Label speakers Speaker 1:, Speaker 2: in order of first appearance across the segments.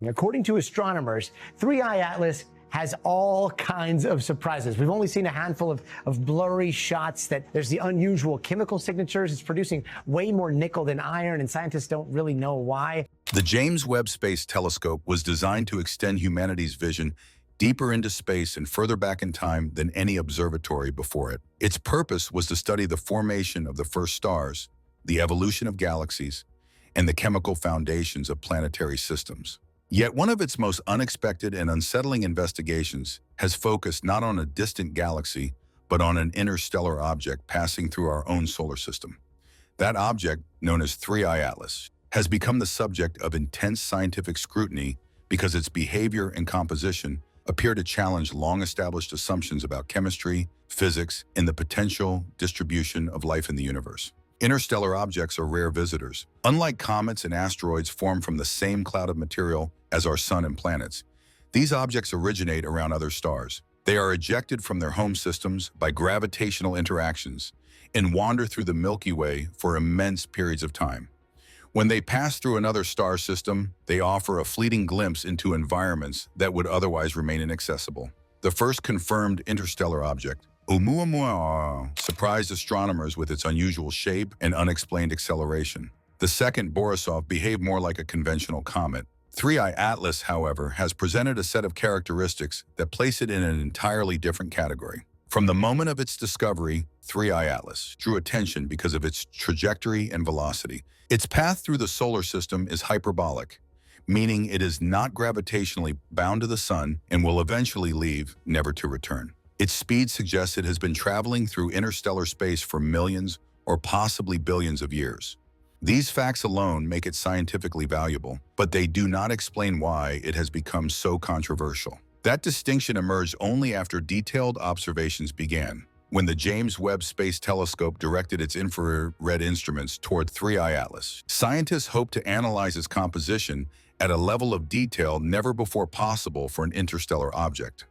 Speaker 1: According to astronomers, 3IAtlas has all kinds of surprises. We've only seen a handful of blurry shots that there's the unusual chemical signatures. It's producing way more nickel than iron, and scientists don't really know why.
Speaker 2: The James Webb Space Telescope was designed to extend humanity's vision deeper into space and further back in time than any observatory before it. Its purpose was to study the formation of the first stars, the evolution of galaxies, and the chemical foundations of planetary systems. Yet one of its most unexpected and unsettling investigations has focused not on a distant galaxy, but on an interstellar object passing through our own solar system. That object, known as 3IAtlas, has become the subject of intense scientific scrutiny because its behavior and composition appear to challenge long-established assumptions about chemistry, physics, and the potential distribution of life in the universe. Interstellar objects are rare visitors. Unlike comets and asteroids formed from the same cloud of material as our sun and planets, these objects originate around other stars. They are ejected from their home systems by gravitational interactions and wander through the Milky Way for immense periods of time. When they pass through another star system, they offer a fleeting glimpse into environments that would otherwise remain inaccessible. The first confirmed interstellar object, Oumuamua, surprised astronomers with its unusual shape and unexplained acceleration. The second, Borisov, behaved more like a conventional comet. 3IAtlas, however, has presented a set of characteristics that place it in an entirely different category. From the moment of its discovery, 3IAtlas drew attention because of its trajectory and velocity. Its path through the solar system is hyperbolic, meaning it is not gravitationally bound to the sun and will eventually leave, never to return. Its speed suggests it has been traveling through interstellar space for millions or possibly billions of years. These facts alone make it scientifically valuable, but they do not explain why it has become so controversial. That distinction emerged only after detailed observations began, when the James Webb Space Telescope directed its infrared instruments toward 3IAtlas. Scientists hope to analyze its composition at a level of detail never before possible for an interstellar object.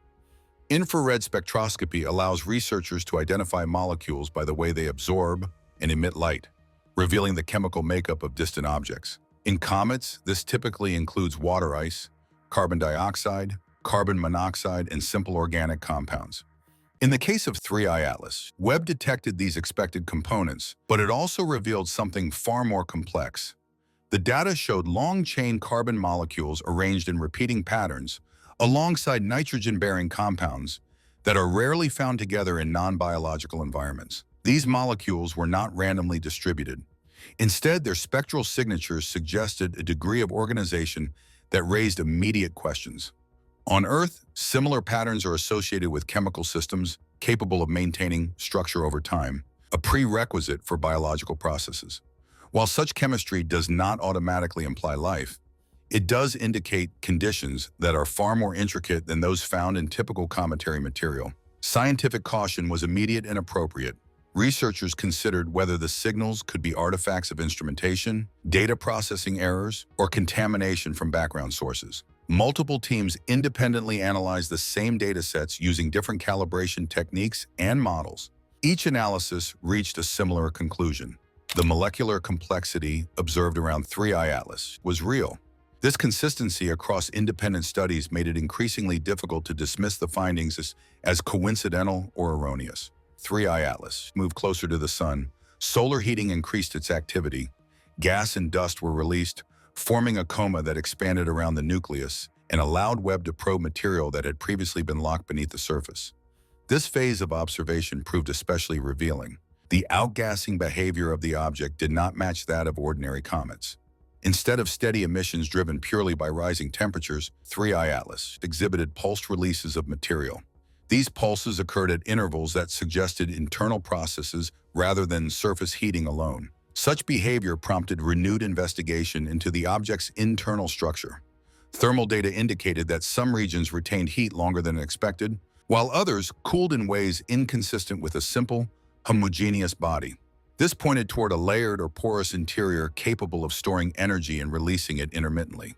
Speaker 2: Infrared spectroscopy allows researchers to identify molecules by the way they absorb and emit light, revealing the chemical makeup of distant objects. In comets, this typically includes water ice, carbon dioxide, carbon monoxide, and simple organic compounds. In the case of 3IAtlas, Webb detected these expected components, but it also revealed something far more complex. The data showed long-chain carbon molecules arranged in repeating patterns alongside nitrogen-bearing compounds that are rarely found together in non-biological environments. These molecules were not randomly distributed. Instead, their spectral signatures suggested a degree of organization that raised immediate questions. On Earth, similar patterns are associated with chemical systems capable of maintaining structure over time, a prerequisite for biological processes. While such chemistry does not automatically imply life, it does indicate conditions that are far more intricate than those found in typical cometary material. Scientific caution was immediate and appropriate. Researchers considered whether the signals could be artifacts of instrumentation, data processing errors, or contamination from background sources. Multiple teams independently analyzed the same data sets using different calibration techniques and models. Each analysis reached a similar conclusion. The molecular complexity observed around 3IAtlas was real. This consistency across independent studies made it increasingly difficult to dismiss the findings as coincidental or erroneous. 3IAtlas moved closer to the sun. Solar heating increased its activity. Gas and dust were released, forming a coma that expanded around the nucleus and allowed Webb to probe material that had previously been locked beneath the surface. This phase of observation proved especially revealing. The outgassing behavior of the object did not match that of ordinary comets. Instead of steady emissions driven purely by rising temperatures, 3IAtlas exhibited pulsed releases of material. These pulses occurred at intervals that suggested internal processes rather than surface heating alone. Such behavior prompted renewed investigation into the object's internal structure. Thermal data indicated that some regions retained heat longer than expected, while others cooled in ways inconsistent with a simple, homogeneous body. This pointed toward a layered or porous interior capable of storing energy and releasing it intermittently.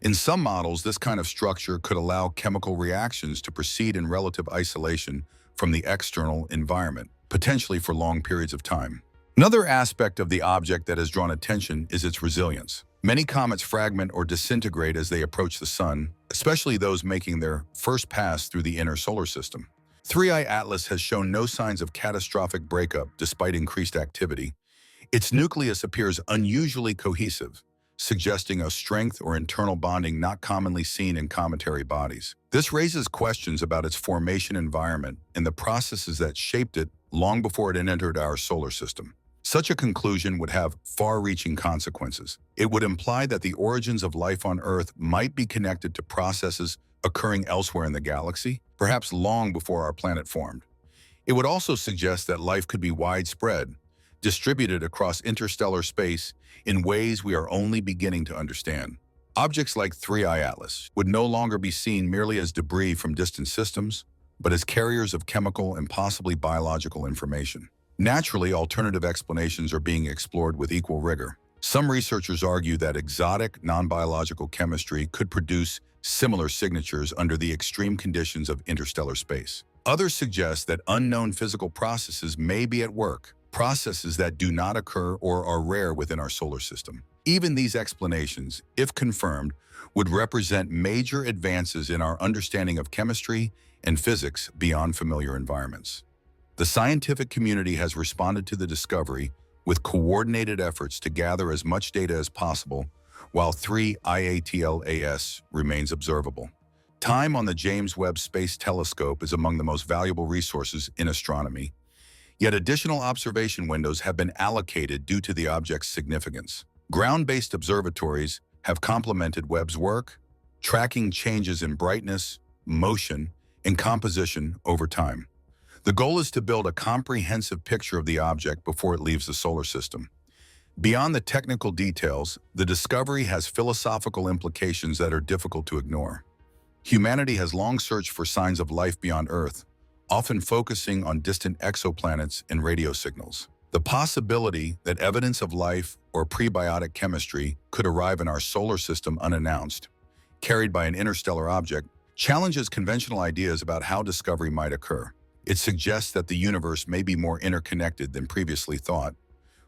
Speaker 2: In some models, this kind of structure could allow chemical reactions to proceed in relative isolation from the external environment, potentially for long periods of time. Another aspect of the object that has drawn attention is its resilience. Many comets fragment or disintegrate as they approach the sun, especially those making their first pass through the inner solar system. 3I Atlas has shown no signs of catastrophic breakup despite increased activity. Its nucleus appears unusually cohesive, suggesting a strength or internal bonding not commonly seen in cometary bodies. This raises questions about its formation environment and the processes that shaped it long before it entered our solar system. Such a conclusion would have far-reaching consequences. It would imply that the origins of life on Earth might be connected to processes occurring elsewhere in the galaxy, perhaps long before our planet formed. It would also suggest that life could be widespread, distributed across interstellar space in ways we are only beginning to understand. Objects like 3I Atlas would no longer be seen merely as debris from distant systems, but as carriers of chemical and possibly biological information. Naturally, alternative explanations are being explored with equal rigor. Some researchers argue that exotic, non-biological chemistry could produce similar signatures under the extreme conditions of interstellar space. Others suggest that unknown physical processes may be at work, processes that do not occur or are rare within our solar system. Even these explanations, if confirmed, would represent major advances in our understanding of chemistry and physics beyond familiar environments. The scientific community has responded to the discovery with coordinated efforts to gather as much data as possible, while 3IAtlas remains observable. Time on the James Webb Space Telescope is among the most valuable resources in astronomy, yet additional observation windows have been allocated due to the object's significance. Ground-based observatories have complemented Webb's work, tracking changes in brightness, motion, and composition over time. The goal is to build a comprehensive picture of the object before it leaves the solar system. Beyond the technical details, the discovery has philosophical implications that are difficult to ignore. Humanity has long searched for signs of life beyond Earth, often focusing on distant exoplanets and radio signals. The possibility that evidence of life or prebiotic chemistry could arrive in our solar system unannounced, carried by an interstellar object, challenges conventional ideas about how discovery might occur. It suggests that the universe may be more interconnected than previously thought,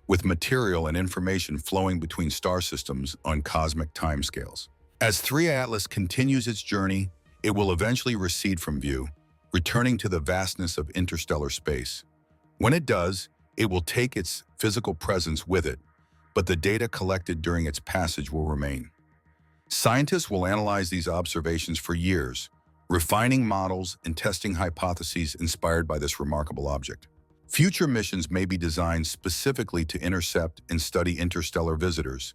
Speaker 2: with material and information flowing between star systems on cosmic timescales. As 3I Atlas continues its journey, it will eventually recede from view, returning to the vastness of interstellar space. When it does, it will take its physical presence with it, but the data collected during its passage will remain. Scientists will analyze these observations for years, refining models and testing hypotheses inspired by this remarkable object. Future missions may be designed specifically to intercept and study interstellar visitors,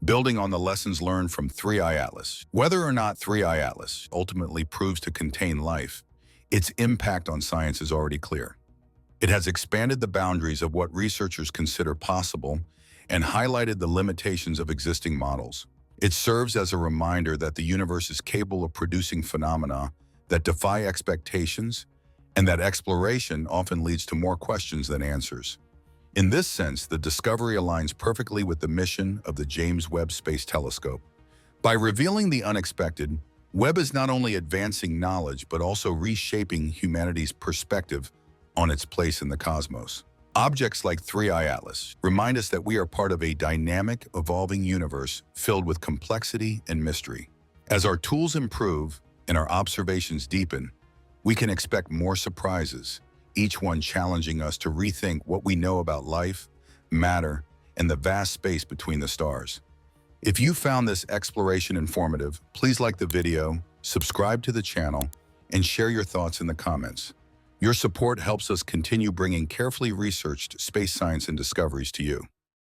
Speaker 2: building on the lessons learned from 3I Atlas. Whether or not 3I Atlas ultimately proves to contain life, its impact on science is already clear. It has expanded the boundaries of what researchers consider possible and highlighted the limitations of existing models. It serves as a reminder that the universe is capable of producing phenomena that defy expectations, and that exploration often leads to more questions than answers. In this sense, the discovery aligns perfectly with the mission of the James Webb Space Telescope. By revealing the unexpected, Webb is not only advancing knowledge but also reshaping humanity's perspective on its place in the cosmos. Objects like 3I Atlas remind us that we are part of a dynamic, evolving universe filled with complexity and mystery. As our tools improve and our observations deepen, we can expect more surprises, each one challenging us to rethink what we know about life, matter, and the vast space between the stars. If you found this exploration informative, please like the video, subscribe to the channel, and share your thoughts in the comments. Your support helps us continue bringing carefully researched space science and discoveries to you.